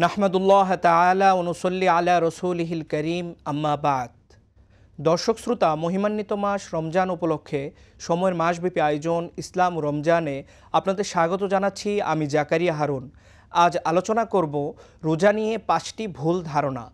নাহমাদুল্লাহ তাআলা ওয়া নুসাল্লি আলা রাসূলিহিল কারীম আম্মা বাদ। দর্শক শ্রোতা, মহিমান্বিত মাস রমজান উপলক্ষে সময়ের মাসব্যাপী আয়োজন ইসলাম রমজানে আপনাদের স্বাগত জানাচ্ছি। আমি জাকারিয়া হারুন। আজ আলোচনা করব রোজা নিয়ে 5টি ভুল ধারণা।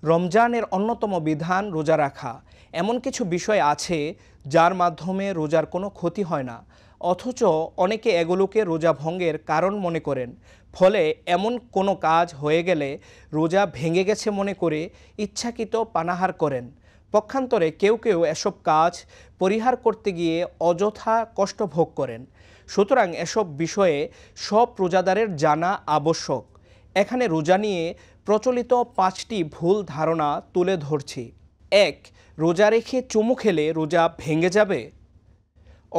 রমজানের অন্যতম বিধান রোজা রাখা। এমন কিছু বিষয় আছে যার মাধ্যমে রোজার কোনো ক্ষতি হয় না, অথচ অনেকে এগুলোকে রোজা ভঙ্গের কারণ মনে করেন। ফলে এমন কোনো কাজ হয়ে গেলে রোজা ভেঙে গেছে মনে করে ইচ্ছাকৃত পানাহার করেন। পক্ষান্তরে কেউ কেউ এসব কাজ পরিহার করতে গিয়ে অযথা কষ্ট ভোগ করেন। সুতরাং এসব বিষয়ে সব রোজাদারের জানা আবশ্যক। এখানে রোজা নিয়ে প্রচলিত 5টি ভুল ধারণা তুলে ধরছি। 1. রোজা রেখে চুমু খেলে রোজা ভেঙে যাবে।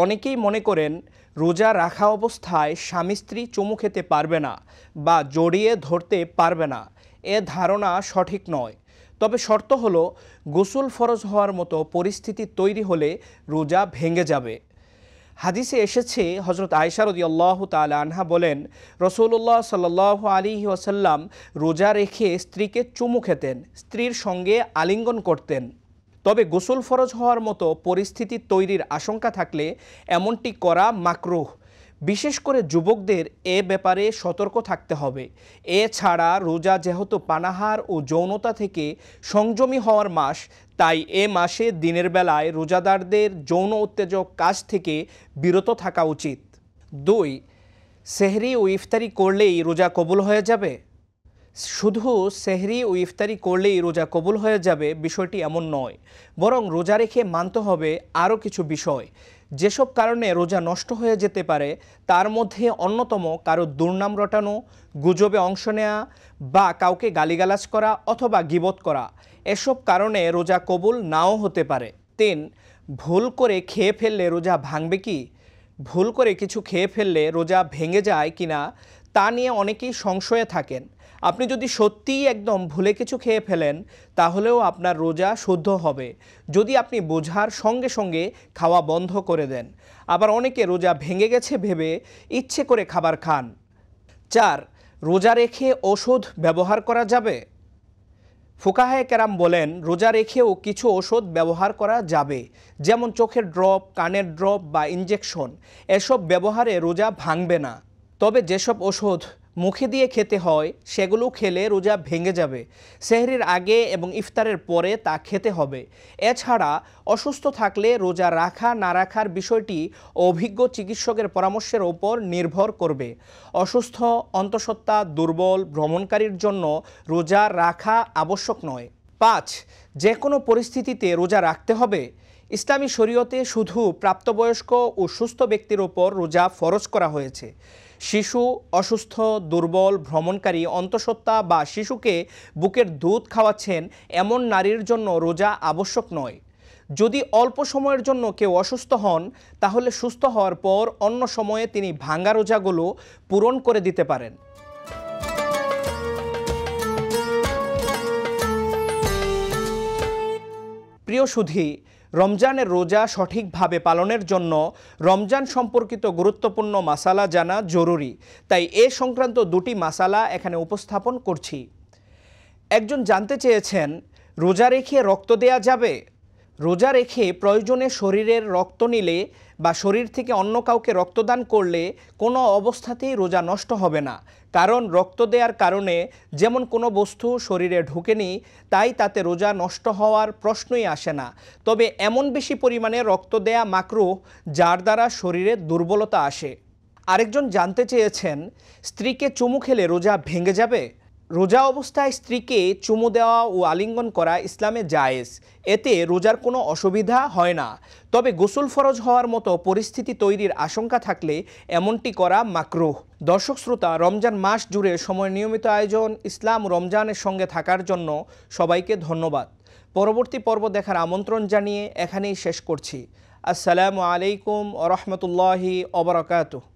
অনেকেই মনে করেন রোজা রাখা অবস্থায় স্বামী স্ত্রী চুমু খেতে পারবে না বা জড়িয়ে ধরতে পারবে না। এ ধারণা সঠিক নয়। তবে শর্ত হলো গোসল ফরজ হওয়ার মতো পরিস্থিতি তৈরি হলে রোজা ভেঙে যাবে। হাদিসে এসেছে, হযরত আয়েশা রাদিয়াল্লাহু তাআলা আনহা বলেন, রাসূলুল্লাহ সাল্লাল্লাহু আলাইহি ওয়াসাল্লাম রোজা রেখে স্ত্রীকে চুমু খেতেন, স্ত্রীর সঙ্গে আলিঙ্গন করতেন। তবে গোসল ফরজ হওয়ার মতো পরিস্থিতি তৈরির আশঙ্কা থাকলে এমনটি করা মাকরুহ। বিশেষ করে যুবকদের এ ব্যাপারে সতর্ক থাকতে হবে। এছাড়া রোজা যেহেতু পানাহার ও যৌনতা থেকে সংযমী হওয়ার মাস, তাই এ মাসে দিনের বেলায় রোজাদারদের যৌন উত্তেজক কাজ থেকে বিরত থাকা উচিত। 2. সেহরি ও ইফতারি করলেই রোজা কবুল হয়ে যাবে। শুধু সেহরি ও ইফতারি করলেই রোজা কবুল হয়ে যাবে বিষয়টি এমন নয়, বরং রোজা রেখে মানতে হবে আরও কিছু বিষয়। যেসব কারণে রোজা নষ্ট হয়ে যেতে পারে তার মধ্যে অন্যতম কারো দুর্নাম রটানো, গুজবে অংশ নেওয়া বা কাউকে গালিগালাজ করা অথবা গীবত করা। এসব কারণে রোজা কবুল নাও হতে পারে। 3. ভুল করে খেয়ে ফেললে রোজা ভাঙবে কি। ভুল করে কিছু খেয়ে ফেললে রোজা ভেঙে যায় কিনা তা নিয়ে অনেকেই সংশয়ে থাকেন। আপনি যদি সত্যিই একদম ভুলে কিছু খেয়ে ফেলেন তাহলেও আপনার রোজা শুদ্ধ হবে, যদি আপনি বোঝার সঙ্গে সঙ্গে খাওয়া বন্ধ করে দেন। আবার অনেকে রোজা ভেঙে গেছে ভেবে ইচ্ছে করে খাবার খান। 4. রোজা রেখে ওষুধ ব্যবহার করা যাবে। ফুকাহায়ে কেরাম বলেন, রোজা রেখেও কিছু ওষুধ ব্যবহার করা যাবে, যেমন চোখের ড্রপ, কানের ড্রপ বা ইনজেকশন। এসব ব্যবহারে রোজা ভাঙবে না। তবে যেসব ওষুধ মুখে দিয়ে খেতে হয় সেগুলো খেলে রোজা ভেঙে যাবে। সেহরির আগে এবং ইফতারের পরে তা খেতে হবে। এছাড়া অসুস্থ থাকলে রোজা রাখা না রাখার বিষয়টি অভিজ্ঞ চিকিৎসকের পরামর্শের ওপর নির্ভর করবে। অসুস্থ, অন্তঃসত্ত্বা দুর্বল, ভ্রমণকারীর জন্য রোজা রাখা আবশ্যক নয়। 5. যে কোনো পরিস্থিতিতে রোজা রাখতে হবে। ইসলামী শরীয়তে শুধু প্রাপ্তবয়স্ক ও সুস্থ ব্যক্তির ওপর রোজা ফরজ করা হয়েছে। শিশু, অসুস্থ, দুর্বল, ভ্রমণকারী, অন্তঃসত্ত্বা বা শিশুকে বুকের দুধ খাওয়াচ্ছেন এমন নারীর জন্য রোজা আবশ্যক নয়। যদি অল্প সময়ের জন্য কেউ অসুস্থ হন তাহলে সুস্থ হওয়ার পর অন্য সময়ে তিনি ভাঙা রোজাগুলো পূরণ করে দিতে পারেন। প্রিয় সুধী, রমজানের রোজা সঠিকভাবে পালনের জন্য রমজান সম্পর্কিত গুরুত্বপূর্ণ মাসালা জানা জরুরি। তাই এ সংক্রান্ত 2টি মাসালা এখানে উপস্থাপন করছি। একজন জানতে চেয়েছেন, রোজা রেখে রক্ত দেয়া যাবে। রোজা রেখে প্রয়োজনে শরীরের রক্ত নিলে বা শরীর থেকে অন্য কাউকে রক্তদান করলে কোনো অবস্থাতেই রোজা নষ্ট হবে না। কারণ রক্ত দেওয়ার কারণে যেমন কোনো বস্তু শরীরে ঢুকেনি, তাই তাতে রোজা নষ্ট হওয়ার প্রশ্নই আসে না। তবে এমন বেশি পরিমাণে রক্ত দেয়া মাকরুহ যার দ্বারা শরীরে দুর্বলতা আসে। আরেকজন জানতে চেয়েছেন, স্ত্রীকে চুমু খেলে রোজা ভেঙে যাবে। রোজা অবস্থায় স্ত্রীকে চুমু দেওয়া ও আলিঙ্গন করা ইসলামে জায়েজ, এতে রোজার কোনো অসুবিধা হয় না। তবে গোসল ফরজ হওয়ার মতো পরিস্থিতি তৈরির আশঙ্কা থাকলে এমনটি করা মাকরুহ। দর্শক শ্রোতা, রমজান মাস জুড়ে সময় নিয়মিত আয়োজন ইসলাম রমজানের সঙ্গে থাকার জন্য সবাইকে ধন্যবাদ। পরবর্তী পর্ব দেখার আমন্ত্রণ জানিয়ে এখানেই শেষ করছি। আসসালামু আলাইকুম ওয়া রাহমাতুল্লাহি ওয়া বারাকাতুহু।